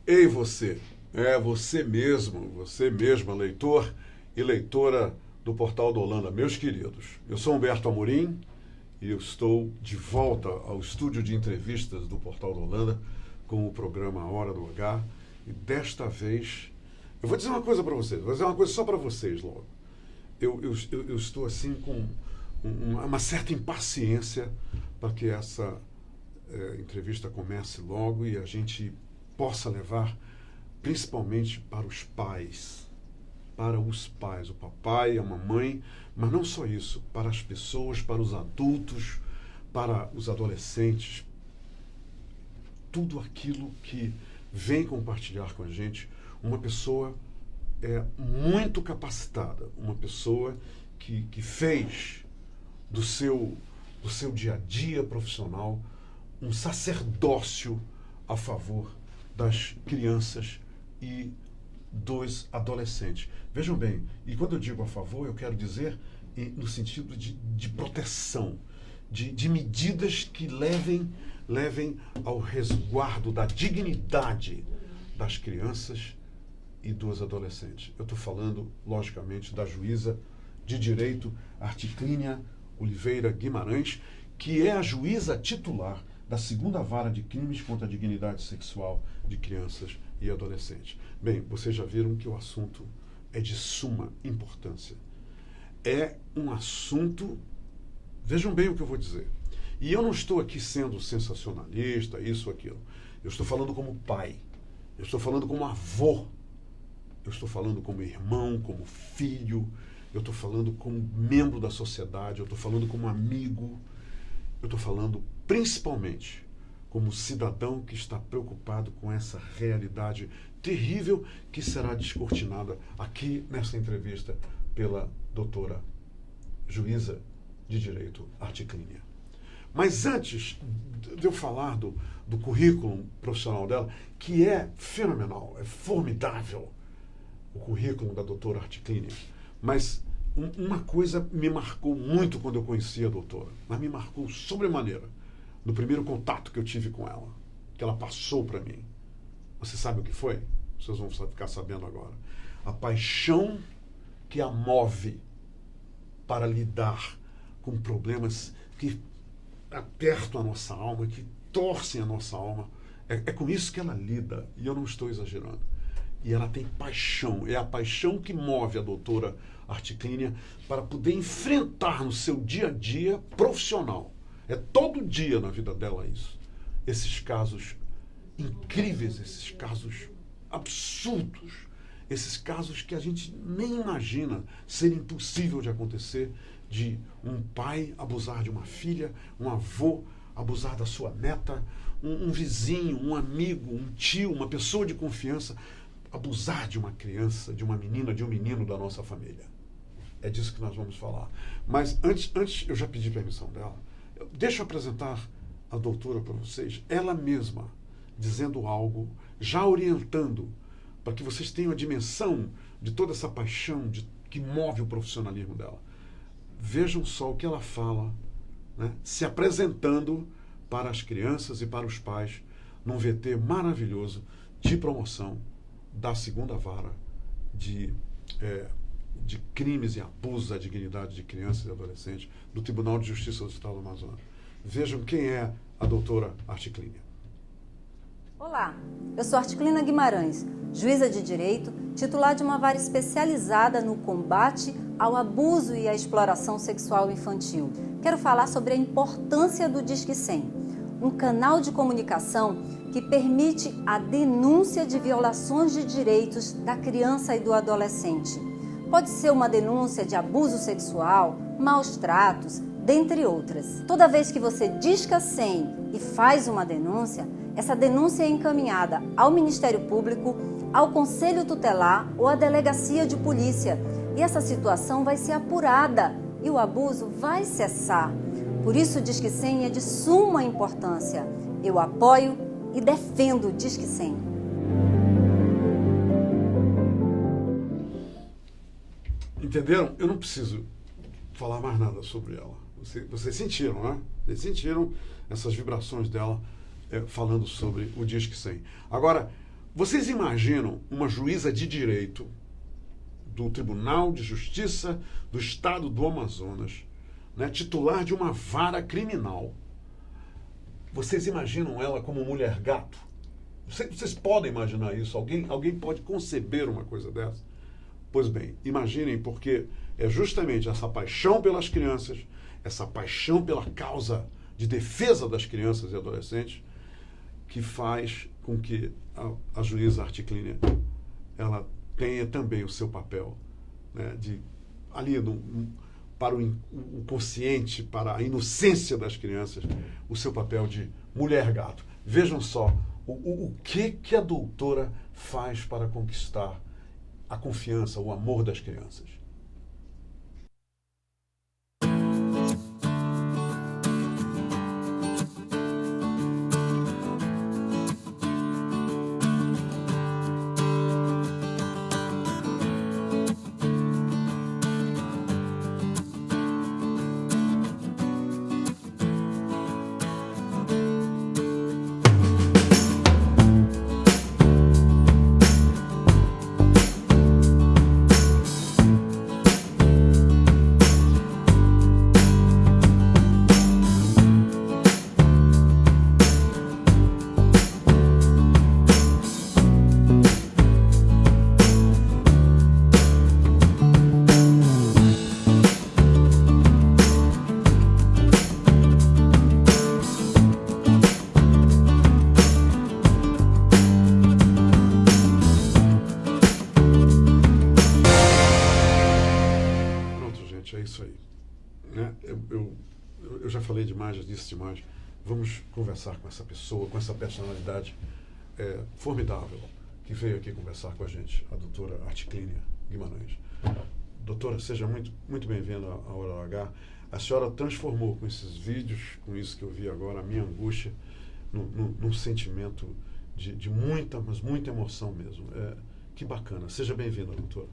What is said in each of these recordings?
Ei você, você mesmo, você mesma, leitor e leitora do Portal da Holanda, meus queridos. Eu sou Humberto Amorim e eu estou de volta ao estúdio de entrevistas do Portal da Holanda com o programa Hora do H. E desta vez, eu vou dizer uma coisa para vocês, vou dizer uma coisa só para vocês logo. Eu estou assim com uma certa impaciência para que essa entrevista comece logo e a gente possa levar principalmente para os pais, o papai, a mamãe, mas não só isso, para as pessoas, para os adultos, para os adolescentes, tudo aquilo que vem compartilhar com a gente uma pessoa muito capacitada, uma pessoa que fez do seu dia a dia profissional um sacerdócio a favor das crianças e dos adolescentes. Vejam bem, e quando eu digo a favor, eu quero dizer no sentido de proteção, de medidas que levem ao resguardo da dignidade das crianças e dos adolescentes. Eu estou falando, logicamente, da juíza de direito Articlínia Oliveira Guimarães, que é a juíza titular da 2ª Vara de Crimes contra a Dignidade Sexual de Crianças e Adolescentes. Bem, vocês já viram que o assunto é de suma importância. É um assunto, vejam bem o que eu vou dizer, e eu não estou aqui sendo sensacionalista, isso ou aquilo. Eu estou falando como pai, eu estou falando como avô, eu estou falando como irmão, como filho, eu estou falando como membro da sociedade, eu estou falando como amigo, eu estou falando principalmente como cidadão que está preocupado com essa realidade terrível que será descortinada aqui nessa entrevista pela doutora juíza de direito Articlínia. Mas antes de eu falar do currículo profissional dela, que é fenomenal, é formidável, o currículo da doutora Articlínia, mas uma coisa me marcou muito quando eu conheci a doutora, mas me marcou sobremaneira no primeiro contato que eu tive com ela, que ela passou para mim. Você sabe o que foi? Vocês vão ficar sabendo agora. A paixão que a move para lidar com problemas que apertam a nossa alma, que torcem a nossa alma. É com isso que ela lida, e eu não estou exagerando. E ela tem paixão, é a paixão que move a doutora Articlínia para poder enfrentar no seu dia a dia profissional. É todo dia na vida dela isso. Esses casos incríveis, esses casos absurdos, esses casos que a gente nem imagina ser impossível de acontecer, de um pai abusar de uma filha, um avô abusar da sua neta, um vizinho, um amigo, um tio, uma pessoa de confiança abusar de uma criança, de uma menina, de um menino da nossa família. É disso que nós vamos falar. Mas antes eu já pedi permissão dela. Deixa eu apresentar a doutora para vocês, ela mesma, dizendo algo, já orientando, para que vocês tenham a dimensão de toda essa paixão que move o profissionalismo dela. Vejam só o que ela fala, né, se apresentando para as crianças e para os pais, num VT maravilhoso de promoção da 2ª Vara de crimes e abusos à dignidade de crianças e adolescentes do Tribunal de Justiça do Estado do Amazonas. Vejam quem é a doutora Articlínia. Olá, eu sou Articlínia Guimarães, juíza de direito, titular de uma vara especializada no combate ao abuso e à exploração sexual infantil. Quero falar sobre a importância do Disque 100, um canal de comunicação que permite a denúncia de violações de direitos da criança e do adolescente. Pode ser uma denúncia de abuso sexual, maus tratos, dentre outras. Toda vez que você disca 100 e faz uma denúncia, essa denúncia é encaminhada ao Ministério Público, ao Conselho Tutelar ou à Delegacia de Polícia. E essa situação vai ser apurada e o abuso vai cessar. Por isso o Disque 100 é de suma importância. Eu apoio e defendo o Disque 100. Entenderam? Eu não preciso falar mais nada sobre ela. Vocês sentiram, né? Vocês sentiram essas vibrações dela falando sobre o Disque 100. Agora, Vocês imaginam uma juíza de direito do Tribunal de Justiça do Estado do Amazonas, né, titular de uma vara criminal? Vocês imaginam ela como mulher gato? Vocês podem imaginar isso? Alguém pode conceber uma coisa dessa? Pois bem, imaginem, porque é justamente essa paixão pelas crianças, essa paixão pela causa de defesa das crianças e adolescentes, que faz com que a juíza Articlínia ela tenha também o seu papel, né, de ali para o consciente, para a inocência das crianças, o seu papel de mulher gato. Vejam só o que a doutora faz para conquistar a confiança, o amor das crianças. É isso aí, né? Eu já falei demais, já disse demais. Vamos conversar com essa pessoa, com essa personalidade formidável que veio aqui conversar com a gente, a doutora Articlínia Guimarães. Doutora, seja muito, muito bem-vinda à Hora H. A senhora transformou com esses vídeos, com isso que eu vi agora, a minha angústia num sentimento de muita, mas muita emoção mesmo. Que bacana. Seja bem-vinda, doutora.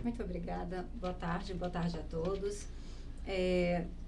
Muito obrigada. Boa tarde a todos.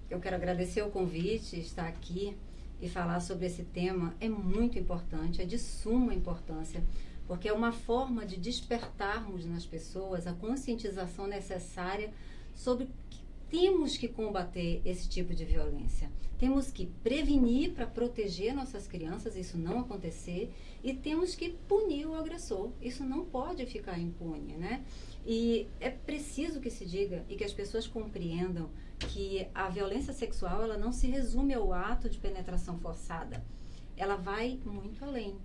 Eu quero agradecer o convite, estar aqui e falar sobre esse tema. É muito importante, é de suma importância, porque é uma forma de despertarmos nas pessoas a conscientização necessária sobre que temos que combater esse tipo de violência. Temos que prevenir para proteger nossas crianças, isso não acontecer, e temos que punir o agressor. Isso não pode ficar impune, né? E é preciso que se diga e que as pessoas compreendam que a violência sexual ela não se resume ao ato de penetração forçada. Ela vai muito além.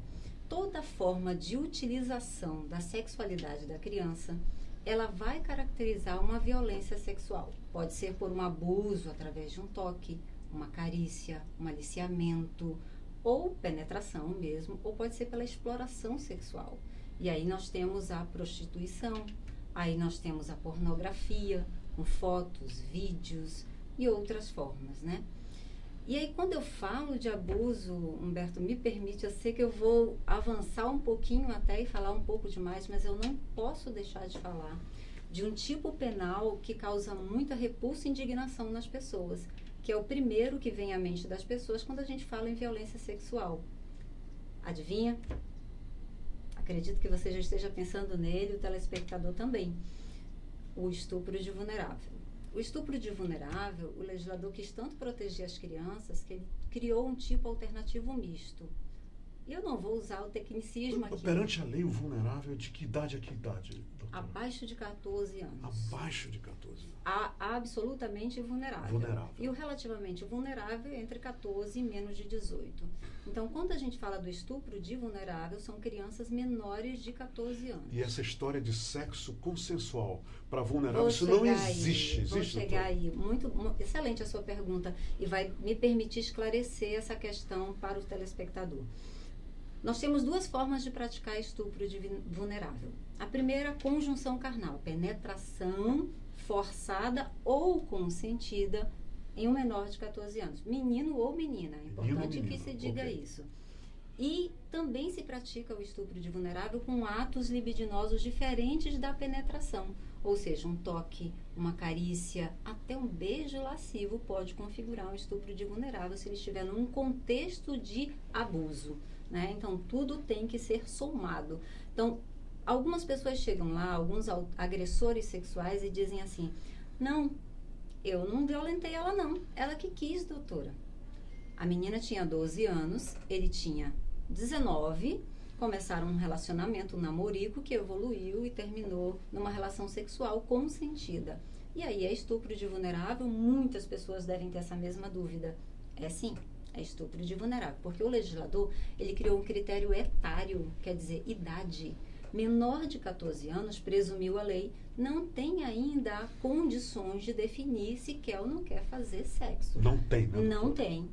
Toda forma de utilização da sexualidade da criança, ela vai caracterizar uma violência sexual. Pode ser por um abuso através de um toque, uma carícia, um aliciamento, ou penetração mesmo, ou pode ser pela exploração sexual. E aí nós temos a prostituição, aí nós temos a pornografia, com fotos, vídeos e outras formas, né? E aí, quando eu falo de abuso, Humberto, me permite, eu sei que eu vou avançar um pouquinho até e falar um pouco demais, mas eu não posso deixar de falar de um tipo penal que causa muita repulsa e indignação nas pessoas, que é o primeiro que vem à mente das pessoas quando a gente fala em violência sexual. Adivinha? Acredito que você já esteja pensando nele, o telespectador também. O estupro de vulnerável. O estupro de vulnerável, o legislador quis tanto proteger as crianças que ele criou um tipo alternativo misto. E eu não vou usar o tecnicismo aqui. Perante a lei, o vulnerável é de que idade a que idade, doutora? Abaixo de 14 anos. Abaixo de 14 anos. Absolutamente vulnerável. E o relativamente vulnerável é entre 14 e menos de 18. Então, quando a gente fala do estupro de vulnerável, são crianças menores de 14 anos. E essa história de sexo consensual para vulnerável, isso não existe. Existe, vou chegar aí. Excelente a sua pergunta e vai me permitir esclarecer essa questão para o telespectador. Nós temos duas formas de praticar estupro de vulnerável. A primeira, conjunção carnal, penetração forçada ou consentida em um menor de 14 anos. Menino ou menina, é importante que se diga isso. E também se pratica o estupro de vulnerável com atos libidinosos diferentes da penetração. Ou seja, um toque, uma carícia, até um beijo lascivo pode configurar um estupro de vulnerável se ele estiver num contexto de abuso, né? Então, tudo tem que ser somado. Então, algumas pessoas chegam lá, alguns agressores sexuais, e dizem assim: não, eu não violentei ela não, ela que quis, doutora. A menina tinha 12 anos, ele tinha 19, começaram um relacionamento, um namorico, que evoluiu e terminou numa relação sexual consentida. E aí, é estupro de vulnerável? Muitas pessoas devem ter essa mesma dúvida. É sim, é estupro de vulnerável, porque o legislador, ele criou um critério etário, quer dizer, idade. Menor de 14 anos, presumiu a lei, não tem ainda condições de definir se quer ou não quer fazer sexo. Não tem, né? Não tem.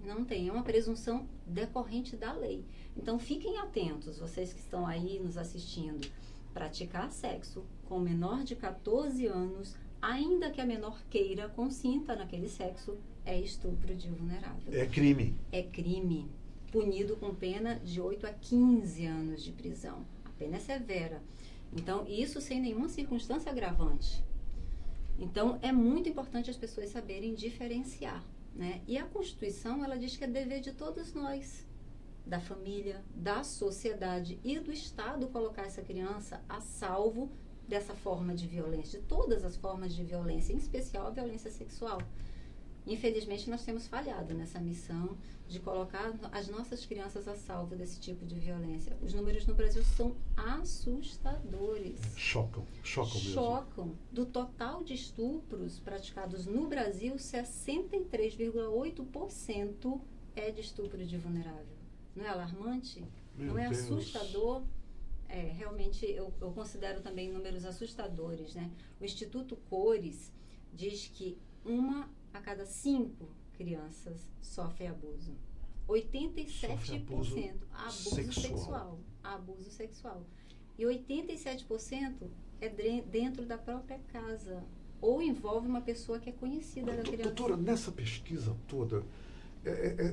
É uma presunção decorrente da lei. Então, fiquem atentos, vocês que estão aí nos assistindo. Praticar sexo com menor de 14 anos, ainda que a menor queira, consinta naquele sexo, é estupro de vulnerável. É crime. É crime, punido com pena de 8 a 15 anos de prisão. A pena é severa. Então, isso sem nenhuma circunstância agravante. Então, é muito importante as pessoas saberem diferenciar, né? E a Constituição, ela diz que é dever de todos nós, da família, da sociedade e do Estado, colocar essa criança a salvo dessa forma de violência, de todas as formas de violência, em especial a violência sexual. Infelizmente, nós temos falhado nessa missão de colocar as nossas crianças a salvo desse tipo de violência. Os números no Brasil são assustadores. Chocam mesmo. Chocam. Do total de estupros praticados no Brasil, 63,8% é de estupro de vulnerável. Não é alarmante? Meu Não é Deus. assustador? Realmente, eu considero também números assustadores, né? O Instituto Cores diz que 1 a cada 5 crianças sofre abuso. 87% abuso sexual. Abuso sexual. E 87% é dentro da própria casa. Ou envolve uma pessoa que é conhecida da criança. Doutora, nessa pesquisa toda,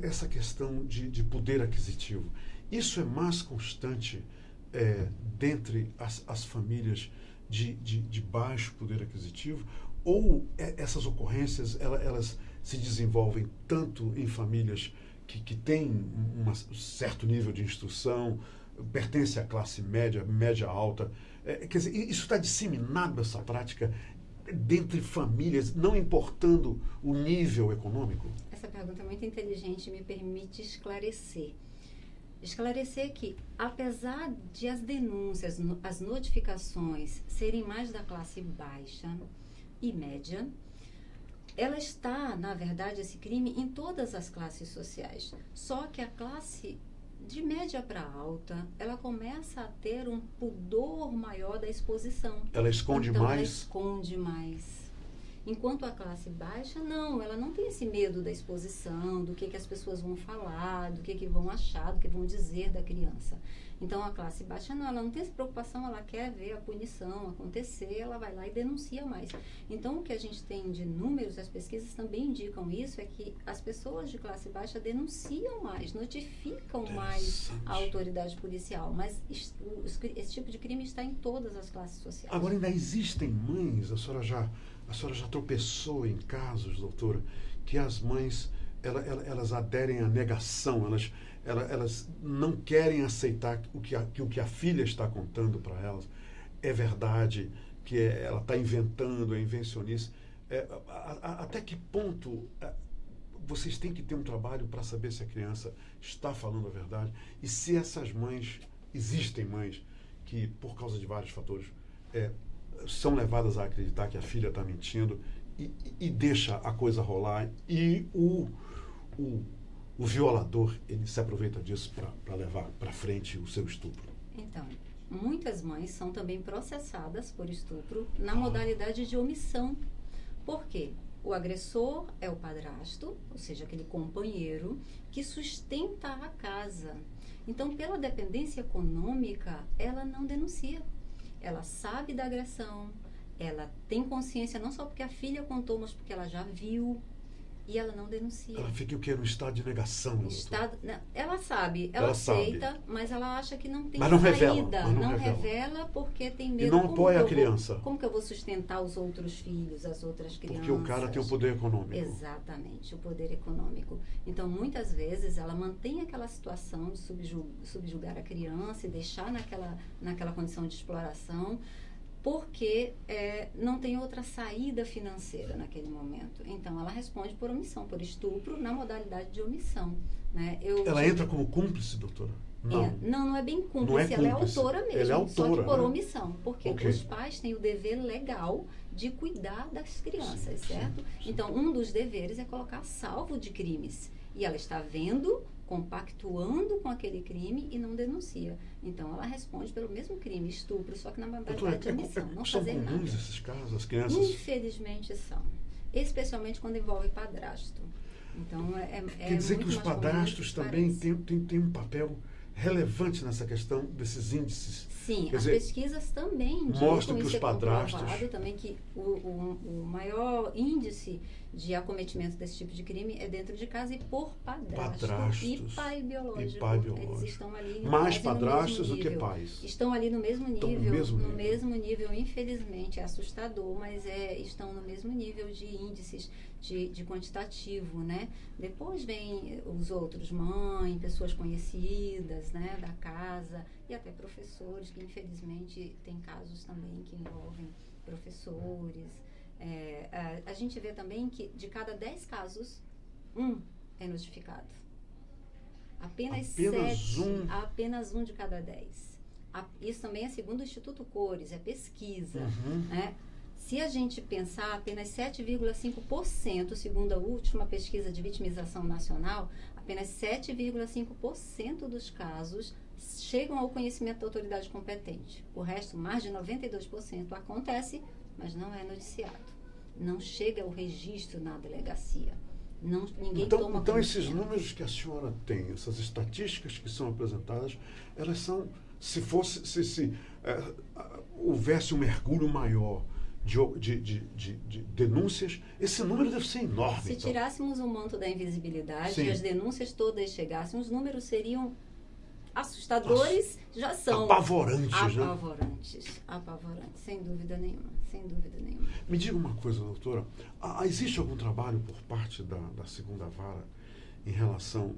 essa questão de poder aquisitivo, isso é mais constante dentre as famílias de baixo poder aquisitivo? Ou essas ocorrências, elas se desenvolvem tanto em famílias que têm um certo nível de instrução, pertencem à classe média, média alta? Quer dizer, isso está disseminado, essa prática, dentre famílias, não importando o nível econômico? Essa pergunta é muito inteligente e me permite esclarecer. Esclarecer que, apesar de as denúncias, as notificações serem mais da classe baixa e média, ela está, na verdade, esse crime em todas as classes sociais. Só que a classe de média para alta, ela começa a ter um pudor maior da exposição. Ela esconde então, mais? Ela esconde mais. Enquanto a classe baixa, não, ela não tem esse medo da exposição, do que as pessoas vão falar, do que vão achar, do que vão dizer da criança. Então, a classe baixa, não, ela não tem essa preocupação, ela quer ver a punição acontecer, ela vai lá e denuncia mais. Então, o que a gente tem de números, as pesquisas também indicam isso, é que as pessoas de classe baixa denunciam mais, notificam mais a autoridade policial, mas esse tipo de crime está em todas as classes sociais. Agora, ainda existem mães, a senhora já tropeçou em casos, doutora, que as mães, elas aderem à negação, elas não querem aceitar o que a filha está contando para elas. É verdade que ela está inventando, é invencionice. Até que ponto vocês têm que ter um trabalho para saber se a criança está falando a verdade e se essas mães, existem mães que, por causa de vários fatores, são levadas a acreditar que a filha está mentindo e deixa a coisa rolar e o violador, ele se aproveita disso para levar para frente o seu estupro. Então, muitas mães são também processadas por estupro na modalidade de omissão. Por quê? O agressor é o padrasto, ou seja, aquele companheiro que sustenta a casa. Então, pela dependência econômica, ela não denuncia. Ela sabe da agressão, ela tem consciência não só porque a filha contou, mas porque ela já viu. E ela não denuncia. Ela fica o quê? No estado de negação. Não, ela sabe, ela aceita, mas ela acha que não tem mas não saída. Revela, não revela porque tem medo. E não apoia a criança. Como que eu vou sustentar os outros filhos, as outras crianças? Porque o cara tem o poder econômico. Exatamente, o poder econômico. Então, muitas vezes, ela mantém aquela situação de subjugar a criança e deixar naquela condição de exploração, porque não tem outra saída financeira naquele momento. Então, ela responde por omissão, por estupro, na modalidade de omissão. Né? Ela entra como cúmplice, doutora? Não é bem cúmplice, ela é autora mesmo, ela é autora, só que por né? omissão. Porque os pais têm o dever legal de cuidar das crianças, certo? Sim. Então, um dos deveres é colocar salvo de crimes. E ela está vendo, compactuando com aquele crime e não denuncia. Então, ela responde pelo mesmo crime, estupro, só que na modalidade de omissão, não fazer nada. São comuns esses casos, as crianças? Infelizmente são. Especialmente quando envolve padrasto. Então, Quer dizer que os padrastos também têm um papel relevante nessa questão desses índices. Sim, as pesquisas também mostram que os padrastos também que o maior índice de acometimento desse tipo de crime é dentro de casa e por padrastos e pai biológico. Eles estão ali mais padrastos do que pais. Estão ali no mesmo nível, infelizmente, é assustador, mas estão no mesmo nível de índices de quantitativo, né? Depois vem os outros, mãe, pessoas conhecidas, né, da casa, e até professores, que infelizmente tem casos também que envolvem professores. A gente vê também que de cada 10 casos, 1 é notificado. Apenas um de cada 10. Isso também é segundo o Instituto Cores, é pesquisa, né? Se a gente pensar, apenas 7,5%, segundo a última pesquisa de vitimização nacional, apenas 7,5% dos casos chegam ao conhecimento da autoridade competente. O resto, mais de 92%, acontece, mas não é noticiado. Não chega ao registro na delegacia. Ninguém toma Então esses números que a senhora tem, essas estatísticas que são apresentadas, elas são, se houvesse um mergulho maior de denúncias, esse número deve ser enorme. Se tirássemos o manto da invisibilidade e as denúncias todas chegassem, os números seriam assustadores, já são apavorantes, sem dúvida nenhuma. Me diga uma coisa, doutora, existe algum trabalho por parte da segunda vara em relação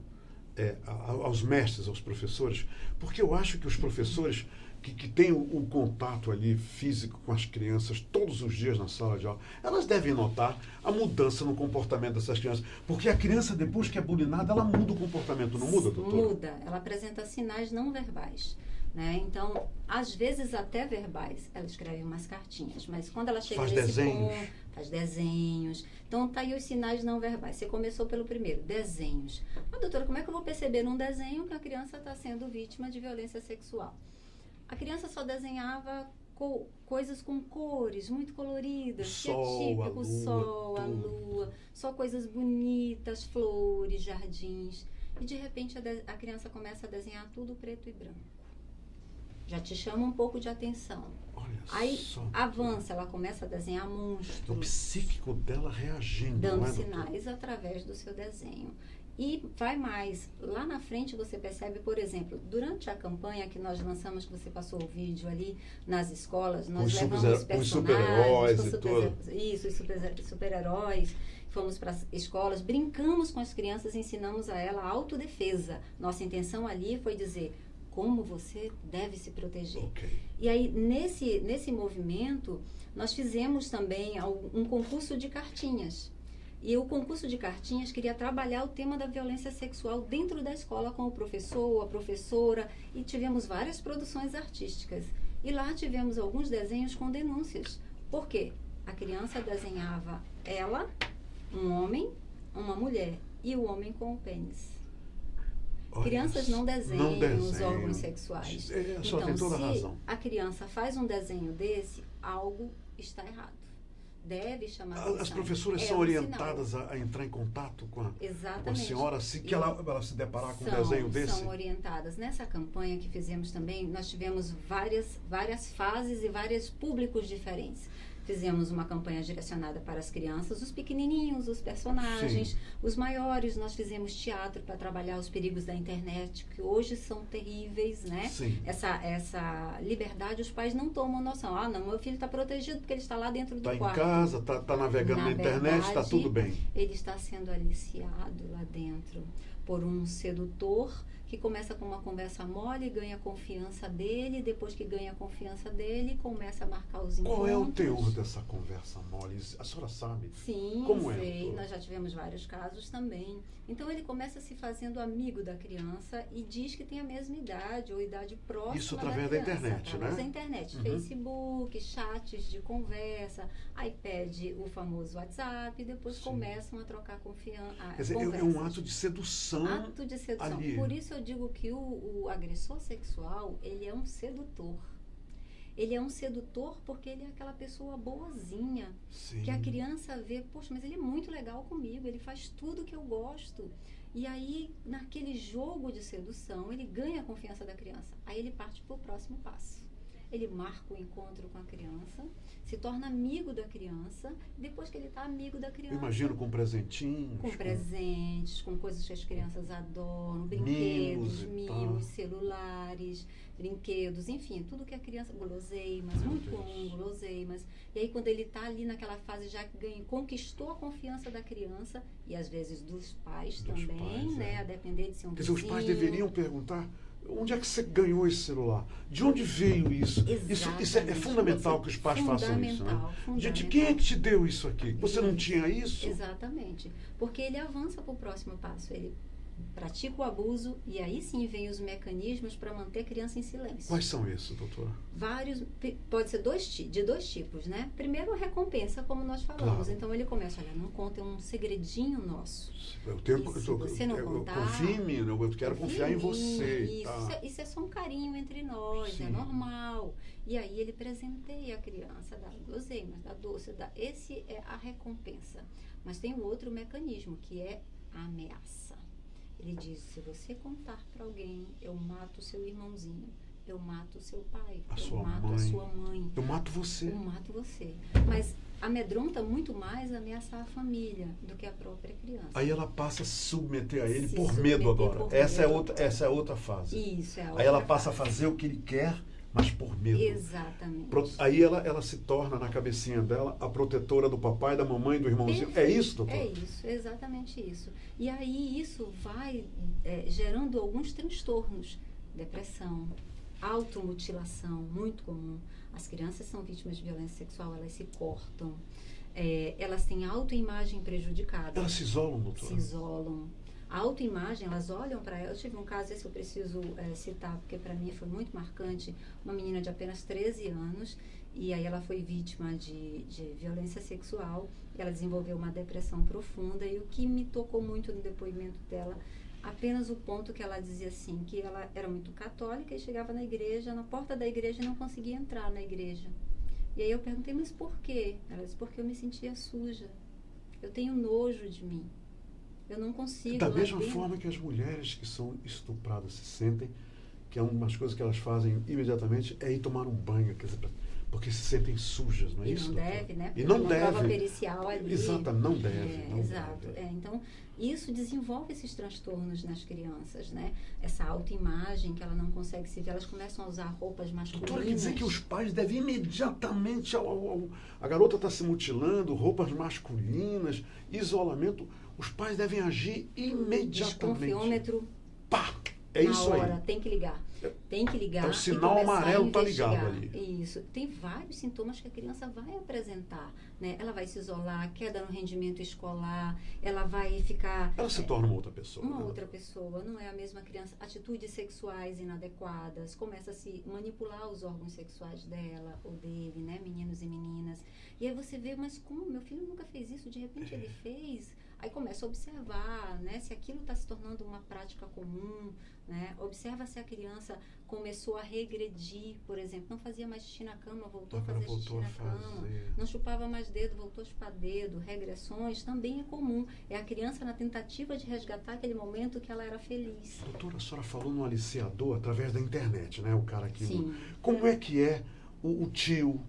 aos mestres, aos professores? Porque eu acho que os professores que têm o contato ali físico com as crianças todos os dias na sala de aula, elas devem notar a mudança no comportamento dessas crianças. Porque a criança, depois que é bulinada, ela muda o comportamento, não muda, doutora? Muda, ela apresenta sinais não verbais. Né? Então, às vezes até verbais, ela escreve umas cartinhas, mas quando ela chega nesse ponto, faz desenhos. Então, tá aí os sinais não verbais. Você começou pelo primeiro, desenhos. Doutora, como é que eu vou perceber num desenho que a criança está sendo vítima de violência sexual? A criança só desenhava coisas com cores muito coloridas, que é típico, o sol, a lua, só coisas bonitas, flores, jardins. E de repente a criança começa a desenhar tudo preto e branco. Já te chama um pouco de atenção. Aí avança, ela começa a desenhar monstros. O psíquico dela reagindo. Dando sinais através do seu desenho. E vai mais. Lá na frente você percebe, por exemplo, durante a campanha que nós lançamos, que você passou o vídeo ali nas escolas, nós levamos personagens, os super-heróis, fomos para as escolas, brincamos com as crianças, ensinamos a ela a autodefesa. Nossa intenção ali foi dizer como você deve se proteger. E aí, nesse movimento, nós fizemos também um concurso de cartinhas. E o concurso de cartinhas queria trabalhar o tema da violência sexual dentro da escola com o professor, a professora, e tivemos várias produções artísticas. E lá tivemos alguns desenhos com denúncias. Por quê? A criança desenhava ela, um homem, uma mulher, e o homem com o pênis. Crianças não desenham os órgãos sexuais. Só tem toda se razão. A criança faz um desenho desse, algo está errado. Deve chamar atenção. As professoras são orientadas a entrar em contato com a senhora assim que ela se deparar com um desenho desse? São orientadas. Nessa campanha que fizemos também, nós tivemos várias fases e vários públicos diferentes. Fizemos uma campanha direcionada para as crianças, os pequenininhos, os personagens, os maiores. Nós fizemos teatro para trabalhar os perigos da internet, que hoje são terríveis, né? Sim. Essa liberdade, os pais não tomam noção. Ah, não, meu filho está protegido porque ele está lá dentro do quarto. Está em casa, está navegando na internet, está tudo bem. Ele está sendo aliciado lá dentro por um sedutor que começa com uma conversa mole, ganha a confiança dele, depois que ganha a confiança dele, começa a marcar os encontros. Qual é o teor dessa conversa mole? A senhora sabe? Sim, como sei. É? Nós já tivemos vários casos também. Então, ele começa se fazendo amigo da criança e diz que tem a mesma idade ou idade próxima Isso através da internet, através né? da internet. Facebook, chats de conversa, aí pede o famoso WhatsApp e depois começam a trocar confiança. Quer dizer, é um ato de sedução. Ato de sedução. Ali. Por isso eu digo que o agressor sexual, ele é um sedutor. Ele é um sedutor porque ele é aquela pessoa boazinha. Sim. Que a criança vê, poxa, mas ele é muito legal comigo, ele faz tudo que eu gosto. E aí, naquele jogo de sedução, ele ganha a confiança da criança. Aí ele parte para o próximo passo. Ele marca o encontro com a criança, se torna amigo da criança, depois que ele está amigo da criança... Imagino com presentinhos. Com presentes, com coisas que as crianças adoram, brinquedos, mimos, celulares, brinquedos, enfim, tudo que a criança... Guloseimas, muito comum, guloseimas. E aí, quando ele está ali naquela fase, já conquistou a confiança da criança, e às vezes dos pais também, né? A depender de ser um vizinho. Quer dizer, os pais deveriam perguntar... Onde é que você ganhou esse celular? De onde veio isso? Isso é fundamental que os pais façam isso, né? De quem é que te deu isso aqui? Você não tinha isso? Exatamente. Porque ele avança para o próximo passo. Ele pratica o abuso e aí sim vem os mecanismos para manter a criança em silêncio. Quais são esses, doutora? Vários, pode ser de dois tipos, né? Primeiro, a recompensa, como nós falamos. Claro. Então, ele começa, olha, não conta, é um segredinho nosso. Você não contar, confia em mim, eu quero confiar em você. Isso é só um carinho entre nós, sim. É normal. E aí, ele presenteia a criança, dá guloseimas, dá doce, esse é a recompensa. Mas tem um outro mecanismo, que é a ameaça. Ele diz, se você contar para alguém, eu mato o seu irmãozinho, eu mato o seu pai, eu mato a sua mãe. Eu mato você. Eu mato você. Mas amedronta muito mais ameaçar a família do que a própria criança. Aí ela passa a se submeter a ele por medo agora. Essa é outra fase. Isso, é a outra Aí ela passa a fazer o que ele quer, mas por medo. Exatamente. Aí ela se torna, na cabecinha dela, a protetora do papai, da mamãe, do irmãozinho. Perfeito. É isso, doutor? É isso, exatamente isso. E aí isso vai gerando alguns transtornos. Depressão, automutilação, muito comum. As crianças são vítimas de violência sexual, elas se cortam. Elas têm autoimagem prejudicada. Elas se isolam, doutora? Se isolam. A autoimagem, elas olham para ela. Eu tive um caso, esse eu preciso citar, porque para mim foi muito marcante. Uma menina de apenas 13 anos, e aí ela foi vítima de violência sexual. Ela desenvolveu uma depressão profunda, e o que me tocou muito no depoimento dela, apenas o ponto que ela dizia assim, que ela era muito católica e chegava na igreja, na porta da igreja, e não conseguia entrar na igreja. E aí eu perguntei, mas por quê? Ela disse, porque eu me sentia suja. Eu tenho nojo de mim. Eu não consigo. Da mesma forma que as mulheres que são estupradas se sentem, que é uma das coisas que elas fazem imediatamente é ir tomar um banho, quer dizer, porque se sentem sujas, não é isso? E não deve, né? E não deve. Prova pericial ali. Exatamente, não deve. Exato. Então, isso desenvolve esses transtornos nas crianças, né? Essa autoimagem que ela não consegue se ver, elas começam a usar roupas masculinas. Doutora, quer dizer que os pais devem imediatamente, a garota está se mutilando, roupas masculinas, isolamento, os pais devem agir imediatamente. Desconfiômetro. Pá! É isso aí. Na hora, tem que ligar. Tem que ligar. O sinal amarelo está ligado ali. Isso. Tem vários sintomas que a criança vai apresentar, né? Ela vai se isolar, queda no rendimento escolar, ela vai ficar... Ela se torna uma outra pessoa. Uma outra pessoa, não é a mesma criança. Atitudes sexuais inadequadas, começa a se manipular os órgãos sexuais dela ou dele, né? Meninos e meninas. E aí você vê, mas como? Meu filho nunca fez isso, de repente ele fez... Aí começa a observar, né, se aquilo está se tornando uma prática comum, né? Observa se a criança começou a regredir, por exemplo, não fazia mais xixi na cama, voltou a fazer xixi na cama, não chupava mais dedo, voltou a chupar dedo, regressões também é comum. É a criança na tentativa de resgatar aquele momento que ela era feliz. Doutora, a senhora falou no aliciador através da internet, né? O cara aqui. Sim. Como é que é o tio,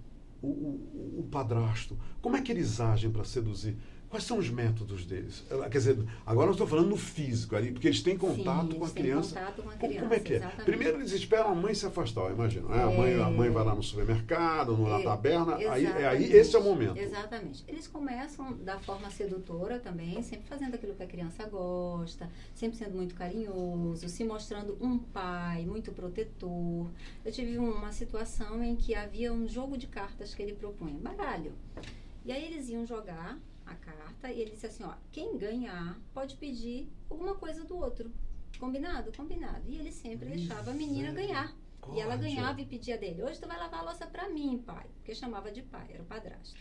o padrasto, como é que eles agem para seduzir? Quais são os métodos deles? Quer dizer, agora eu estou falando no físico, ali, porque eles têm contato com a criança. Contato com a criança. Como é que é? Exatamente. Primeiro eles esperam a mãe se afastar, imagina. Né? A mãe vai lá no supermercado, na taberna, aí esse é o momento. Exatamente. Eles começam da forma sedutora também, sempre fazendo aquilo que a criança gosta, sempre sendo muito carinhoso, se mostrando um pai muito protetor. Eu tive uma situação em que havia um jogo de cartas que ele propunha, baralho. E aí eles iam jogar a carta e ele disse assim, ó, quem ganhar pode pedir alguma coisa do outro. Combinado? Combinado. E ele sempre deixava a menina ganhar. E ela ganhava e pedia dele, hoje tu vai lavar a louça pra mim, pai. Porque chamava de pai, era o padrasto.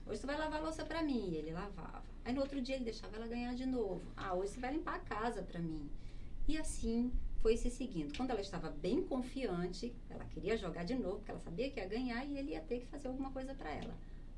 Hoje tu vai lavar a louça pra mim. E ele lavava. Aí no outro dia ele deixava ela ganhar de novo. Ah, hoje você vai limpar a casa pra mim. E assim foi se seguindo. Quando ela estava bem confiante, ela queria jogar de novo, porque ela sabia que ia ganhar e ele ia ter que fazer alguma coisa pra ela.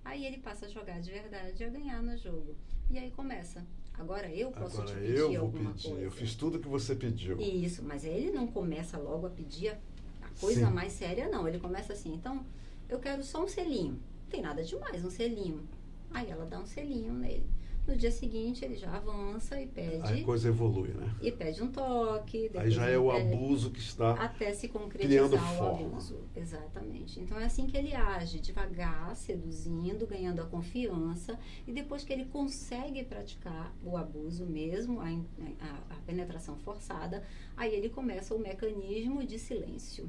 Aí ele passa a jogar de verdade e a ganhar no jogo. E aí começa. Agora eu posso te pedir alguma coisa. Eu fiz tudo que você pediu. Isso, mas ele não começa logo a pedir a coisa mais séria, não. Ele começa assim, então, eu quero só um selinho. Não tem nada demais, um selinho. Aí ela dá um selinho nele. No dia seguinte, ele já avança e pede... Aí a coisa evolui, né? E pede um toque. Aí já é o abuso que está até se concretizar o forma. abuso. Exatamente. Então, é assim que ele age, devagar, seduzindo, ganhando a confiança. E depois que ele consegue praticar o abuso mesmo, a penetração forçada, aí ele começa o mecanismo de silêncio.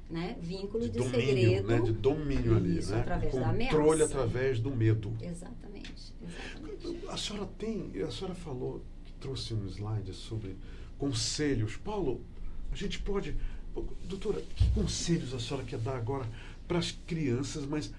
Né? Vínculo de domínio, segredo. né? De domínio ali, isso, né? através da ameaça. Controle através do medo. Exatamente. A senhora falou, que trouxe um slide sobre conselhos. Paulo, a gente pode... Doutora, que conselhos a senhora quer dar agora para as crianças, mas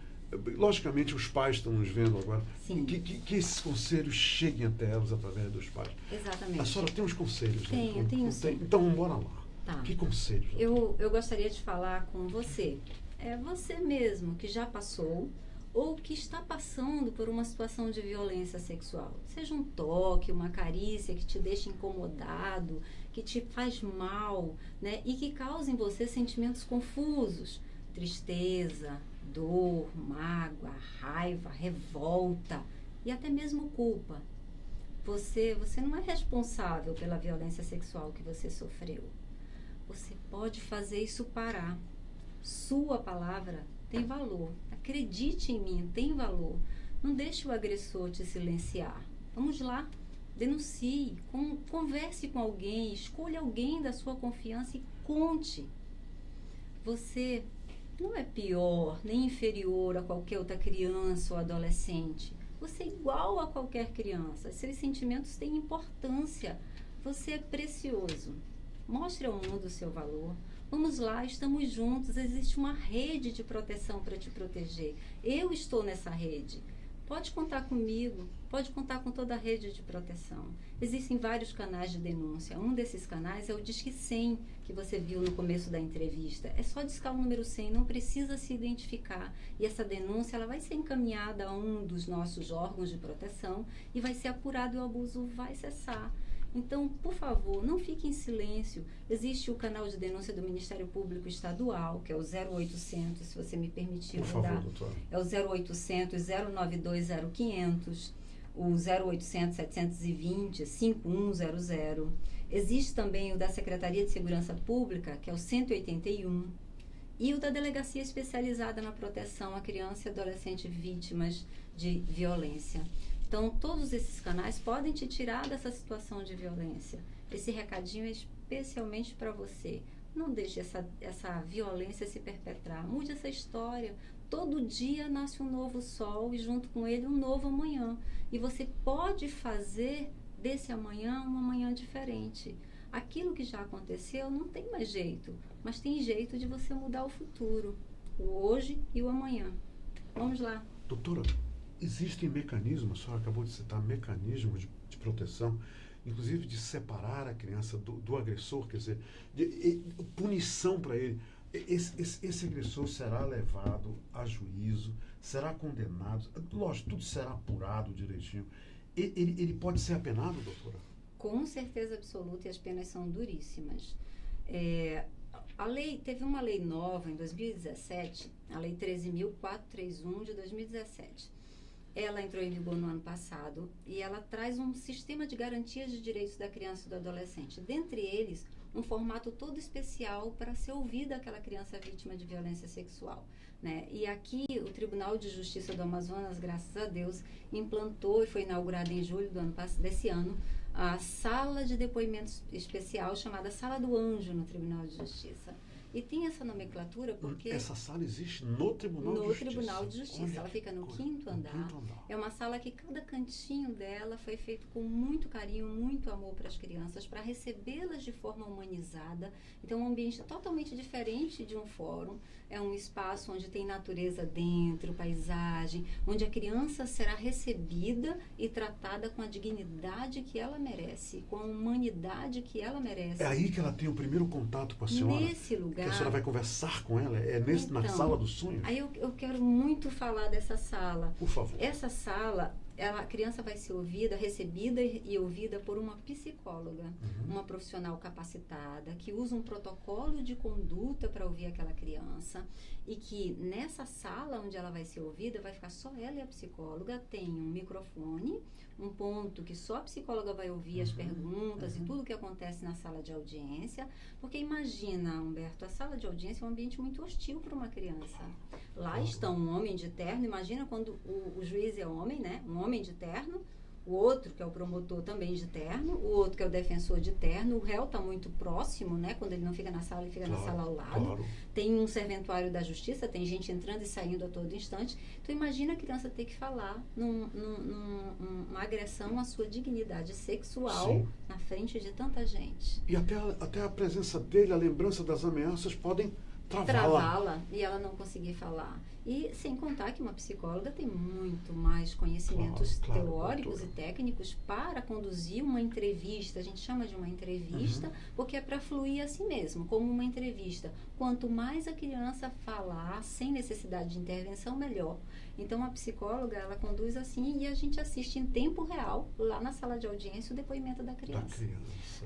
logicamente os pais estão nos vendo agora. Sim. Que esses conselhos cheguem até elas através dos pais. Exatamente. A senhora tem uns conselhos? Tenho sim. Então, bora lá. Tá. Que conselhos? Eu gostaria de falar com você. É você mesmo que já passou ou que está passando por uma situação de violência sexual. Seja um toque, uma carícia que te deixa incomodado, que te faz mal, né? E que causa em você sentimentos confusos. Tristeza, dor, mágoa, raiva, revolta e até mesmo culpa. Você não é responsável pela violência sexual que você sofreu. Você pode fazer isso parar. Sua palavra tem valor. Acredite em mim, tem valor. Não deixe o agressor te silenciar. Vamos lá, denuncie, converse com alguém, escolha alguém da sua confiança e conte. Você não é pior nem inferior a qualquer outra criança ou adolescente. Você é igual a qualquer criança. Seus sentimentos têm importância. Você é precioso. Mostre ao mundo o seu valor. Vamos lá, estamos juntos. Existe uma rede de proteção para te proteger. Eu estou nessa rede. Pode contar comigo, pode contar com toda a rede de proteção. Existem vários canais de denúncia. Um desses canais é o Disque 100, que você viu no começo da entrevista. É só discar o número 100, não precisa se identificar. E essa denúncia ela vai ser encaminhada a um dos nossos órgãos de proteção e vai ser apurado e o abuso vai cessar. Então, por favor, não fique em silêncio. Existe o canal de denúncia do Ministério Público Estadual, que é o 0800, se você me permitir. Por favor, doutora. É o 0800 092 0500, o 0800 720 5100. Existe também o da Secretaria de Segurança Pública, que é o 181, e o da Delegacia Especializada na Proteção à Criança e Adolescente Vítimas de Violência. Então, todos esses canais podem te tirar dessa situação de violência. Esse recadinho é especialmente para você. Não deixe essa violência se perpetrar. Mude essa história. Todo dia nasce um novo sol e junto com ele um novo amanhã. E você pode fazer desse amanhã uma manhã diferente. Aquilo que já aconteceu não tem mais jeito, mas tem jeito de você mudar o futuro, o hoje e o amanhã. Vamos lá. Doutora, existem mecanismos, a senhora acabou de citar mecanismos de proteção, inclusive de separar a criança do agressor, quer dizer, de punição para ele. Esse agressor será levado a juízo, será condenado, lógico, tudo será apurado direitinho. Ele pode ser apenado, doutora? Com certeza absoluta, e as penas são duríssimas. Teve uma lei nova em 2017, a Lei 13.431 de 2017. Ela entrou em vigor no ano passado e ela traz um sistema de garantias de direitos da criança e do adolescente. Dentre eles, um formato todo especial para ser ouvida aquela criança vítima de violência sexual, né? E aqui o Tribunal de Justiça do Amazonas, graças a Deus, implantou e foi inaugurado em julho desse ano a sala de depoimentos especial chamada Sala do Anjo no Tribunal de Justiça. E tem essa nomenclatura porque... Essa sala existe no Tribunal de Justiça? No Tribunal de Justiça. Ela fica no quinto andar. É uma sala que cada cantinho dela foi feito com muito carinho, muito amor para as crianças, para recebê-las de forma humanizada. Então, é um ambiente totalmente diferente de um fórum. É um espaço onde tem natureza dentro, paisagem, onde a criança será recebida e tratada com a dignidade que ela merece, com a humanidade que ela merece. É aí que ela tem o primeiro contato com a senhora? Nesse lugar. Que a senhora vai conversar com ela? Na Sala dos Sonhos? Aí eu quero muito falar dessa sala. Por favor. Essa sala, a criança vai ser recebida e ouvida por uma psicóloga, uma profissional capacitada, que usa um protocolo de conduta para ouvir aquela criança, e que nessa sala onde ela vai ser ouvida, vai ficar só ela e a psicóloga, tem um microfone, um ponto que só a psicóloga vai ouvir as perguntas e tudo que acontece na sala de audiência, porque imagina, Humberto, a sala de audiência é um ambiente muito hostil para uma criança. Lá está um homem de terno, imagina quando o juiz é homem, né? Um homem de terno, o outro que é o promotor também de terno, o outro que é o defensor de terno, o réu está muito próximo, né? Quando ele não fica na sala, ele fica na sala ao lado. Claro. Tem um serventuário da justiça, tem gente entrando e saindo a todo instante. Então imagina a criança ter que falar numa agressão à sua dignidade sexual. Sim. Na frente de tanta gente. E até a presença dele, a lembrança das ameaças podem travá-la e ela não conseguir falar. E sem contar que uma psicóloga tem muito mais conhecimentos teóricos e técnicos para conduzir uma entrevista. A gente chama de uma entrevista porque é para fluir assim mesmo, como uma entrevista. Quanto mais a criança falar sem necessidade de intervenção, melhor. Então a psicóloga, ela conduz assim e a gente assiste em tempo real, lá na sala de audiência, o depoimento da criança.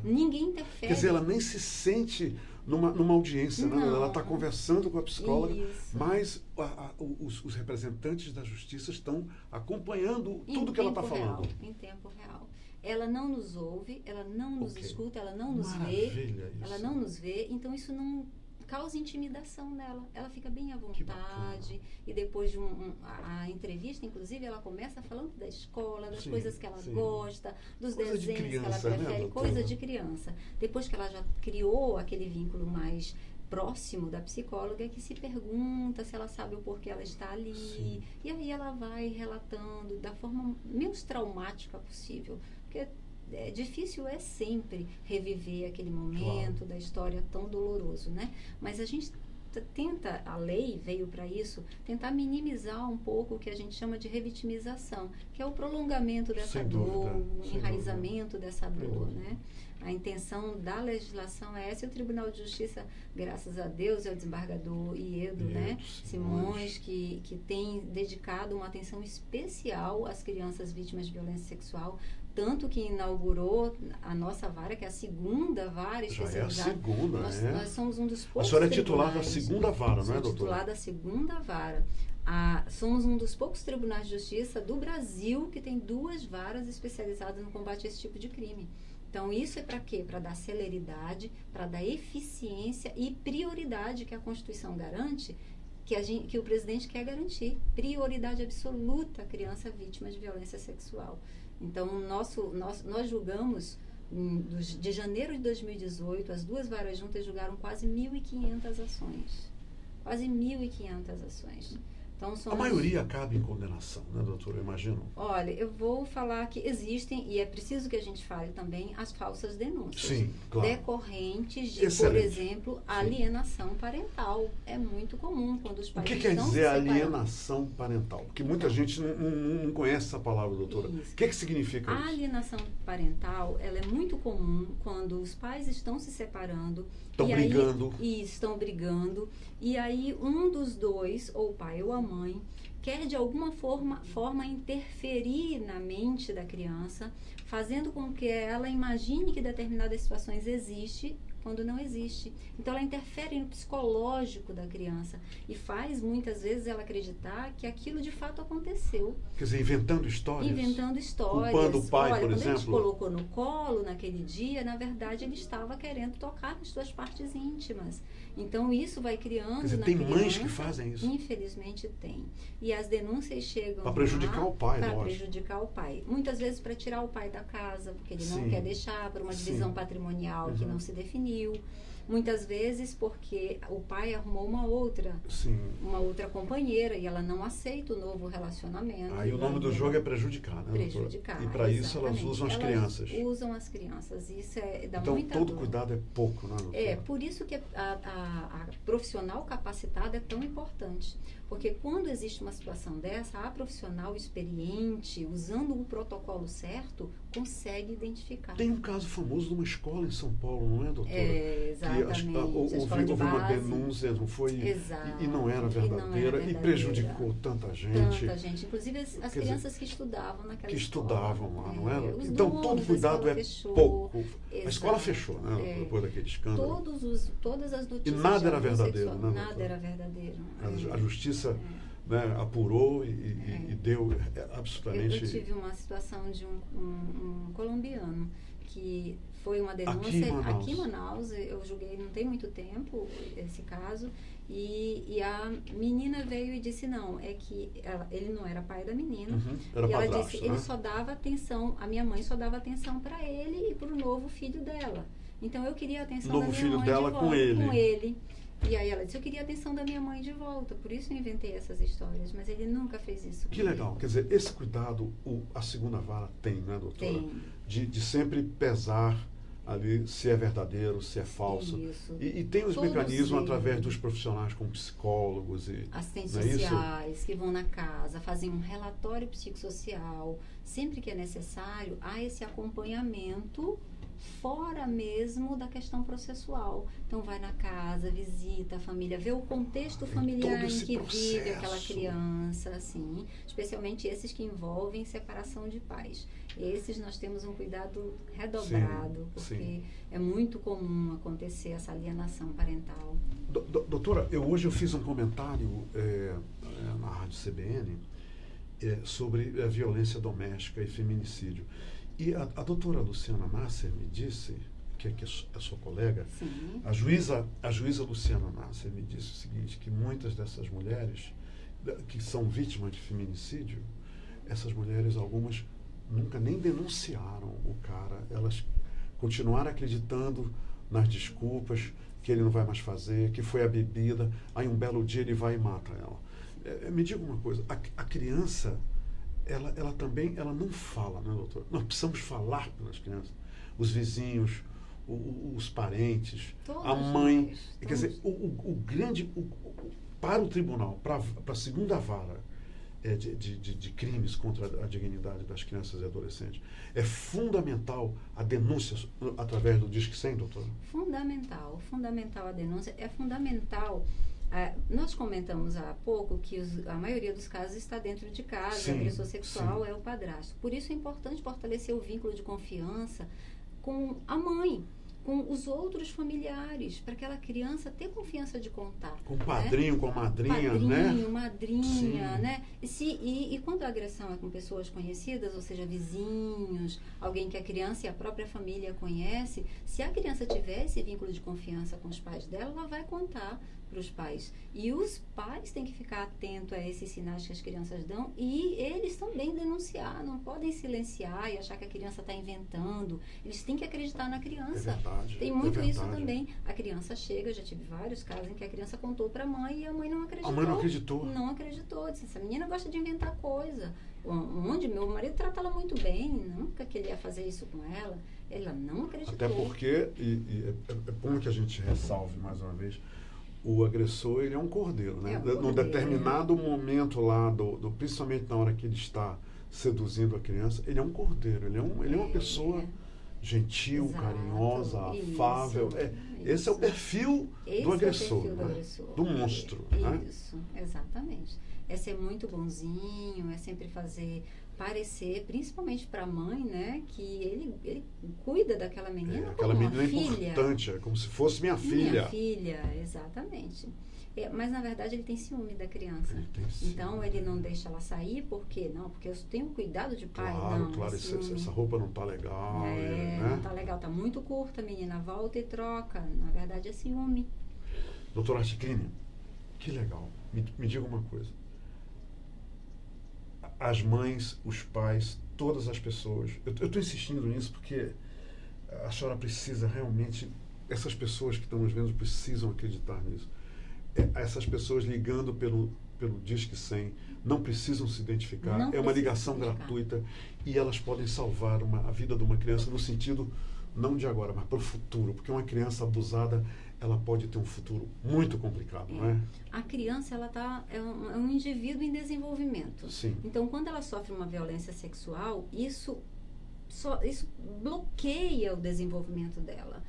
Ninguém interfere. Quer dizer, ela nem se sente numa audiência, né? Ela está conversando com a psicóloga, mas os representantes da justiça estão acompanhando tudo que ela está falando. Em tempo real. Ela não nos ouve, ela não nos escuta, ela não nos vê. Ela não nos vê, então isso não causa intimidação nela. Ela fica bem à vontade e depois de a entrevista, inclusive, ela começa falando da escola, das coisas que ela gosta, dos desenhos que ela prefere, coisa de criança. Depois que ela já criou aquele vínculo mais próximo da psicóloga, que se pergunta se ela sabe o porquê ela está ali. Sim. E aí ela vai relatando da forma menos traumática possível. Porque difícil é sempre reviver aquele momento da história tão doloroso, né? Mas a gente tenta, a lei veio para isso, tentar minimizar um pouco o que a gente chama de revitimização, que é o prolongamento dessa dor, o enraizamento dessa dor, né? A intenção da legislação é essa, e o Tribunal de Justiça, graças a Deus, é o desembargador Iedo, né? Simões, que tem dedicado uma atenção especial às crianças vítimas de violência sexual, tanto que inaugurou a nossa vara, que é a segunda vara especializada. Já é a segunda, nós somos um dos poucos. A senhora é titular da segunda vara, não é, doutora? Titular da segunda vara. Somos um dos poucos tribunais de justiça do Brasil que tem 2 varas especializadas no combate a esse tipo de crime. Então, isso é para quê? Para dar celeridade, para dar eficiência e prioridade que a Constituição garante, que o presidente quer garantir. Prioridade absoluta à criança vítima de violência sexual. Então, nós julgamos, de janeiro de 2018, as 2 varas juntas julgaram quase 1.500 ações. Quase 1.500 ações. Então, a maioria acaba em condenação, né, doutora? Eu imagino. Olha, eu vou falar que existem, e é preciso que a gente fale também, as falsas denúncias. Sim, claro. Decorrentes de, por exemplo, alienação parental. É muito comum quando os pais estão se separando. O que quer dizer alienação parental? Porque muita gente não conhece essa palavra, doutora. Isso. O que significa isso? A alienação parental, ela é muito comum quando os pais estão se separando. Estão brigando. E aí um dos dois, ou o pai ou a mãe, quer de alguma forma interferir na mente da criança, fazendo com que ela imagine que determinadas situações existem quando não existe. Então, ela interfere no psicológico da criança e faz, muitas vezes, ela acreditar que aquilo de fato aconteceu. Quer dizer, inventando histórias? Inventando histórias. Culpando o pai, olha, por quando exemplo? ele te colocou no colo naquele dia, na verdade, ele estava querendo tocar nas suas partes íntimas. Então, isso vai criando. Quer dizer, na tem criança, mães que fazem isso? Infelizmente tem. E as denúncias chegam para prejudicar o pai, para lógico. prejudicar o pai. Muitas vezes para tirar o pai da casa, porque ele não Sim. quer deixar, por uma divisão Sim. patrimonial que não se definiu. Muitas vezes porque o pai arrumou uma outra companheira e ela não aceita o novo relacionamento. Aí o nome do jogo é prejudicar, né? Prejudicar. E para isso elas usam as crianças. Usam as crianças. Isso dá então muita todo dor. cuidado é pouco, né, doutora? Por isso que a profissional capacitada é tão importante. Porque quando existe uma situação dessa, a profissional experiente, usando o protocolo certo, consegue identificar. Tem um caso famoso de uma escola em São Paulo, não é, doutora? Exatamente. Houve uma denúncia, não foi? Exato. E não era verdadeira, e prejudicou tanta gente. Tanta gente, inclusive as crianças que estudavam naquela que escola. estudavam lá, não era? Os Então donos todo cuidado é fechou. pouco. Exato. A escola fechou, né? Depois daquele escândalo. Todas as notícias. E nada era de abuso verdadeiro, sexual, né? Nada era verdadeiro. A justiça apurou e deu absolutamente... Eu tive uma situação de um colombiano que foi uma denúncia aqui em Manaus. Eu julguei não tem muito tempo esse caso. E a menina veio e disse não, é que ele não era pai da menina. Era e ela padrasto, disse, né? ele só dava atenção, a minha mãe só dava atenção para ele e para o novo filho dela. Então eu queria a atenção da minha mãe filho dela de volta, com ele. E aí ela disse, eu queria a atenção da minha mãe de volta, por isso eu inventei essas histórias, mas ele nunca fez isso. Que legal, quer dizer, esse cuidado a segunda vara tem, né, doutora? Tem. De sempre pesar ali se é verdadeiro, se é falso. Isso. E tem os mecanismos através dos profissionais como psicólogos e assistentes sociais que vão na casa, fazem um relatório psicossocial. Sempre que é necessário, há esse acompanhamento fora mesmo da questão processual. Então vai na casa, visita a família, vê o contexto familiar em que vive aquela criança, assim, especialmente esses que envolvem separação de pais. Esses nós temos um cuidado redobrado, porque é muito comum acontecer essa alienação parental. Doutora, hoje eu fiz um comentário na Rádio CBN sobre a violência doméstica e feminicídio. E a doutora Luciana Nasser me disse, que é a sua colega, a juíza Luciana Nasser me disse o seguinte, que muitas dessas mulheres que são vítimas de feminicídio, essas mulheres, algumas, nunca nem denunciaram o cara, elas continuaram acreditando nas desculpas, que ele não vai mais fazer, que foi a bebida, aí um belo dia ele vai e mata ela. Me diga uma coisa, a criança... Ela também não fala, né, doutor? Nós precisamos falar pelas crianças. Os vizinhos, os parentes, a mãe. Quer dizer, para o tribunal, para a segunda vara de crimes contra a dignidade das crianças e adolescentes, é fundamental a denúncia através do Disque 100, doutor? Fundamental a denúncia. É fundamental... nós comentamos há pouco que a maioria dos casos está dentro de casa, o agressor sexual é o padrasto. Por isso é importante fortalecer o vínculo de confiança com a mãe, com os outros familiares, para aquela criança ter confiança de contar. Com o padrinho, com a madrinha, né? Madrinha, né? E quando a agressão é com pessoas conhecidas, ou seja, vizinhos, alguém que a criança e a própria família conhece, se a criança tiver esse vínculo de confiança com os pais dela, ela vai contar para os pais. E os pais têm que ficar atentos a esses sinais que as crianças dão e eles também denunciar, não podem silenciar e achar que a criança está inventando. Eles têm que acreditar na criança. É verdade, tem muito isso também. A criança chega, já tive vários casos em que a criança contou para a mãe e a mãe não acreditou. A mãe não acreditou? Não acreditou. Disse, essa menina gosta de inventar coisa. Onde meu marido trata ela muito bem, nunca que ele ia fazer isso com ela. Ela não acreditou. Até porque, é bom que a gente ressalve mais uma vez, o agressor, ele é um cordeiro, né? Num determinado momento lá, principalmente na hora que ele está seduzindo a criança, ele é um cordeiro, ele é uma pessoa gentil, carinhosa, afável. Esse é o perfil do agressor, do monstro. Isso, exatamente. É ser muito bonzinho, é sempre fazer parecer, principalmente para a mãe, né, que ele cuida daquela menina aquela como uma menina é filha. importante, é como se fosse minha filha. Minha filha, exatamente. Mas, na verdade, ele tem ciúme da criança. Ele tem ciúme. Então, ele não deixa ela sair, por quê? Não, porque eu tenho cuidado de pai. Claro, não, claro, essa roupa não tá legal. Né? Não tá legal, tá muito curta, a menina volta e troca. Na verdade, é ciúme. Doutora Articline, que legal. Me diga uma coisa. As mães, os pais, todas as pessoas. Eu estou insistindo nisso porque a senhora precisa realmente... Essas pessoas que estão nos vendo precisam acreditar nisso. Essas pessoas ligando pelo Disque 100 não precisam se identificar. Não é uma ligação identificar. gratuita e elas podem salvar a vida de uma criança no sentido, não de agora, mas para o futuro. Porque uma criança abusada, ela pode ter um futuro muito complicado, não é? A criança, ela é um indivíduo em desenvolvimento. Sim. Então, quando ela sofre uma violência sexual, isso bloqueia o desenvolvimento dela.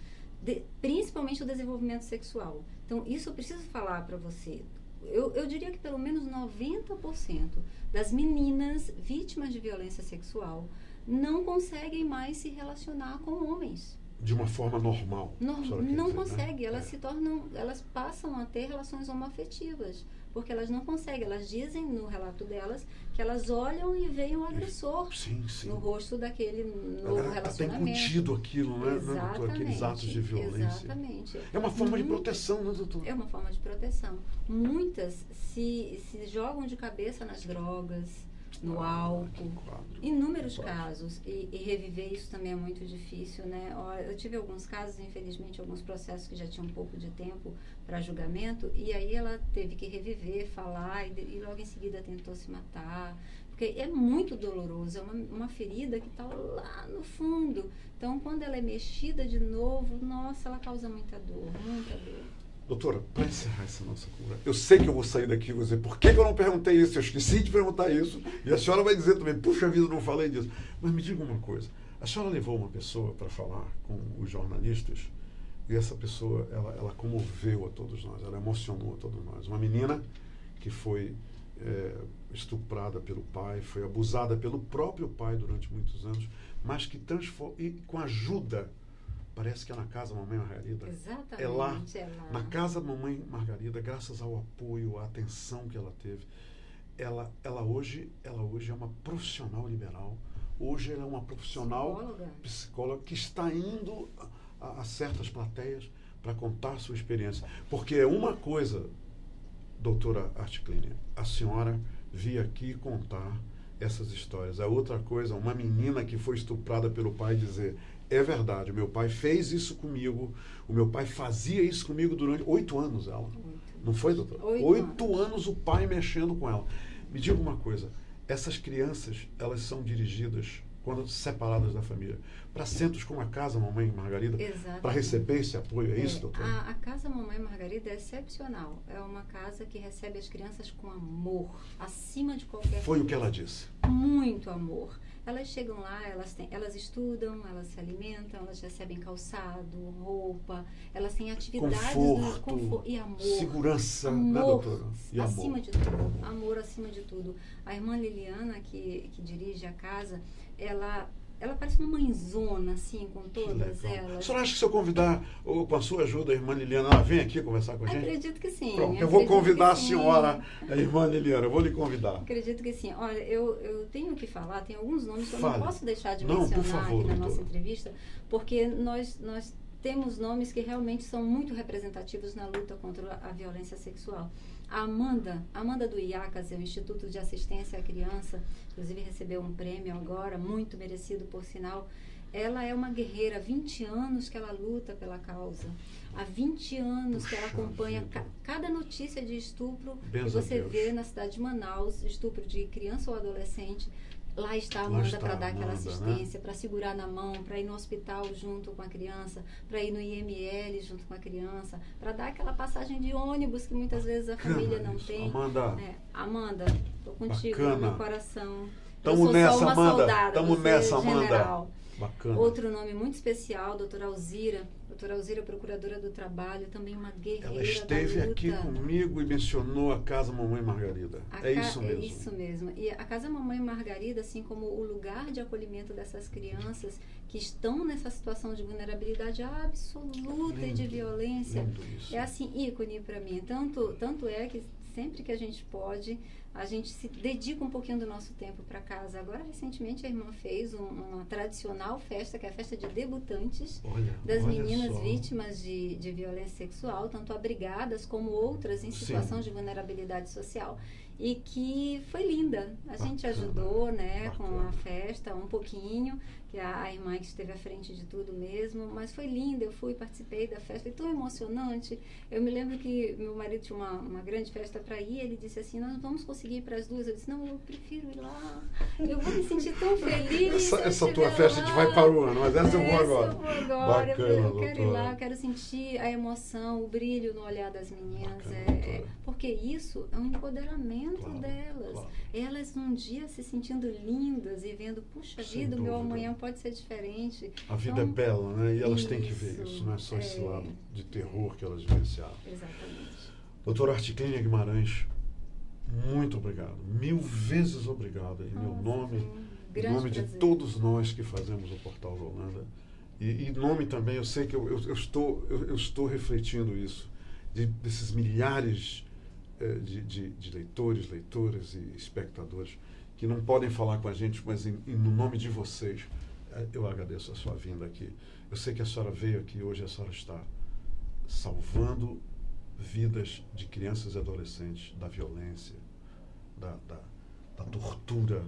Principalmente o desenvolvimento sexual. Então, isso eu preciso falar para você. Eu diria que pelo menos 90% das meninas vítimas de violência sexual não conseguem mais se relacionar com homens. De uma forma normal. Não consegue, elas se tornam, elas passam a ter relações homoafetivas, porque elas não conseguem, elas dizem no relato delas que elas olham e veem o agressor sim. no rosto daquele novo relacionamento. Está incutido aquilo, né, doutor? Aqueles atos de violência. Exatamente. É uma forma de proteção, né, doutor? É uma forma de proteção. Muitas se jogam de cabeça nas drogas, no álcool, inúmeros casos, e reviver isso também é muito difícil, né? Eu tive alguns casos, infelizmente, alguns processos que já tinham um pouco de tempo para julgamento, e aí ela teve que reviver, falar, e logo em seguida tentou se matar, porque é muito doloroso, é uma ferida que está lá no fundo. Então, quando ela é mexida de novo, nossa, ela causa muita dor, muita dor. Doutora, para encerrar essa nossa conversa, eu sei que eu vou sair daqui e vou dizer, por que eu não perguntei isso? Eu esqueci de perguntar isso. E a senhora vai dizer também, puxa vida, não falei disso. Mas me diga uma coisa, a senhora levou uma pessoa para falar com os jornalistas e essa pessoa, ela comoveu a todos nós, ela emocionou a todos nós. Uma menina que foi estuprada pelo pai, foi abusada pelo próprio pai durante muitos anos, mas que transformou, e com ajuda... Parece que é na Casa Mamãe Margarida. Exatamente. É lá, na Casa Mamãe Margarida, graças ao apoio, à atenção que ela teve. Ela hoje é uma profissional liberal. Hoje ela é uma profissional psicóloga que está indo a certas plateias para contar sua experiência. Porque é uma coisa, doutora Articline, a senhora vir aqui contar essas histórias. A outra coisa, uma menina que foi estuprada pelo pai dizer... É verdade, o meu pai fez isso comigo, o meu pai fazia isso comigo durante 8 anos, ela. Não foi, doutora? 8 anos o pai mexendo com ela. Me diga uma coisa, essas crianças, elas são dirigidas, quando separadas da família, para centros como a Casa Mamãe Margarida, para receber esse apoio, é isso, doutora? A Casa Mamãe Margarida é excepcional. É uma casa que recebe as crianças com amor, acima de qualquer coisa. Foi o que ela disse. Muito amor. Elas chegam lá, elas estudam, elas se alimentam, elas recebem calçado, roupa, elas têm atividades, conforto e amor. Segurança, amor, né, doutora? E acima de tudo. Amor acima de tudo. A irmã Liliana, que dirige a casa, ela parece uma mãezona, assim, com todas elas. A senhora acha que se eu convidar, ou com a sua ajuda, a irmã Liliana, ela vem aqui conversar com a gente? Acredito que sim. Pronto, eu vou convidar a senhora, a irmã Liliana, eu vou lhe convidar. Acredito que sim. Olha, eu tenho que falar, tem alguns nomes que eu Fale. não posso deixar de Não, mencionar por favor, aqui na doutora. nossa entrevista, porque nós temos nomes que realmente são muito representativos na luta contra a violência sexual. A Amanda do IACAS, é o Instituto de Assistência à Criança, inclusive recebeu um prêmio agora, muito merecido por sinal. Ela é uma guerreira, há 20 anos que ela luta pela causa. Há 20 anos que ela acompanha cada notícia de estupro que você vê na cidade de Manaus, estupro de criança ou adolescente. Lá está a Amanda para dar aquela assistência, né? Para segurar na mão, para ir no hospital junto com a criança, para ir no IML junto com a criança, para dar aquela passagem de ônibus que muitas vezes a família não tem. Amanda, estou contigo no meu coração. Tamo nessa, só uma Amanda. soldada, Tamo nessa, Amanda. General. Bacana. Outro nome muito especial, doutora doutora Alzira, procuradora do trabalho, também uma guerreira Ela esteve da luta. aqui comigo e mencionou a Casa Mamãe Margarida. Isso mesmo. É isso mesmo. E a Casa Mamãe Margarida, assim como o lugar de acolhimento dessas crianças que estão nessa situação de vulnerabilidade absoluta e de violência, é assim, ícone para mim. Tanto é que sempre que a gente pode, a gente se dedica um pouquinho do nosso tempo para casa. Agora, recentemente, a irmã fez uma tradicional festa, que é a festa de debutantes das meninas vítimas de violência sexual, tanto abrigadas como outras em situação de vulnerabilidade social. E que foi linda. A gente ajudou, né, com a festa um pouquinho, que a irmã que esteve à frente de tudo mesmo, mas foi linda. Eu participei da festa, foi tão emocionante. Eu me lembro que meu marido tinha uma grande festa para ir, ele disse assim, nós vamos conseguir ir para as duas. Eu disse, não, eu prefiro ir lá, eu vou me sentir tão feliz. Essa tua festa a gente vai para o ano, mas essa eu vou agora. Bacana, eu quero ir lá, eu quero sentir a emoção, o brilho no olhar das meninas. Porque isso é um empoderamento delas. Claro. Elas um dia se sentindo lindas e vendo, puxa vida, o meu amanhã pode ser diferente. A vida é bela, né? E elas têm que ver isso, não é só esse lado de terror que elas vivenciaram. Exatamente. Doutora Articlínia Guimarães, muito obrigado. 1000 vezes obrigado. Em meu nome, em nome de todos nós que fazemos o Portal da Holanda. E em nome também, eu sei que eu estou refletindo isso, desses milhares de leitores, leitoras e espectadores que não podem falar com a gente, mas no nome de vocês, eu agradeço a sua vinda aqui. Eu sei que a senhora veio aqui hoje, a senhora está salvando vidas de crianças e adolescentes da violência, da tortura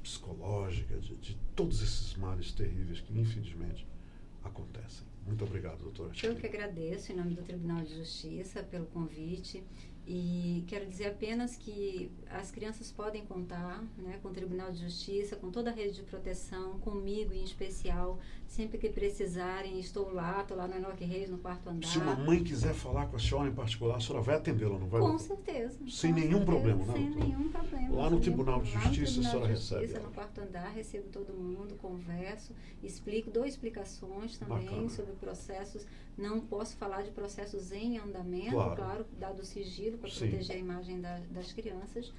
psicológica, de todos esses males terríveis que, infelizmente, acontecem. Muito obrigado, doutora. Eu que agradeço, em nome do Tribunal de Justiça, pelo convite. E quero dizer apenas que as crianças podem contar, né, com o Tribunal de Justiça, com toda a rede de proteção, comigo em especial, sempre que precisarem, estou lá no Enoque Reis, no 4º andar. Se uma mãe quiser falar com a senhora em particular, a senhora vai atendê-la, não vai? Com certeza. Sem nenhum problema, né? Sem nenhum problema. Lá no Tribunal de Justiça, a senhora recebe. No 4º andar, recebo todo mundo, converso, explico, dou explicações também sobre processos. Não posso falar de processos em andamento, claro dado o sigilo, para proteger a imagem das crianças,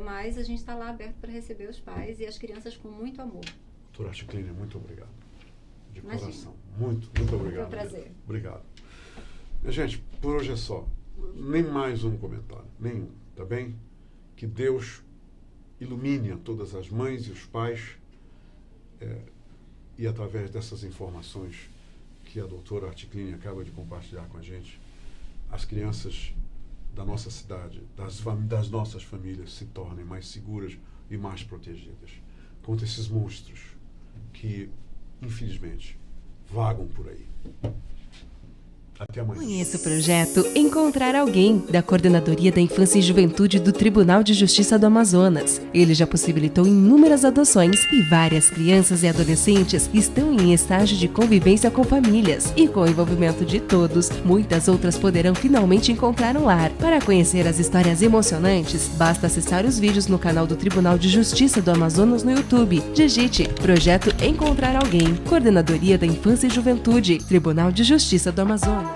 mas a gente está lá aberto para receber os pais e as crianças com muito amor. Doutora Articlínia, muito obrigado. De Imagina. Coração. Muito obrigado. Foi um prazer. Obrigado. Gente, por hoje é só. Nem mais um comentário. Nenhum. Tá bem? Que Deus ilumine a todas as mães e os pais e através dessas informações que a doutora Articlínia acaba de compartilhar com a gente, as crianças da nossa cidade, das nossas famílias se tornem mais seguras e mais protegidas contra esses monstros que, infelizmente, vagam por aí. Até amanhã. Conheça o projeto Encontrar Alguém, da Coordenadoria da Infância e Juventude do Tribunal de Justiça do Amazonas. Ele já possibilitou inúmeras adoções e várias crianças e adolescentes estão em estágio de convivência com famílias. E com o envolvimento de todos, muitas outras poderão finalmente encontrar um lar. Para conhecer as histórias emocionantes, basta acessar os vídeos no canal do Tribunal de Justiça do Amazonas no YouTube. Digite Projeto Encontrar Alguém, Coordenadoria da Infância e Juventude, Tribunal de Justiça do Amazonas.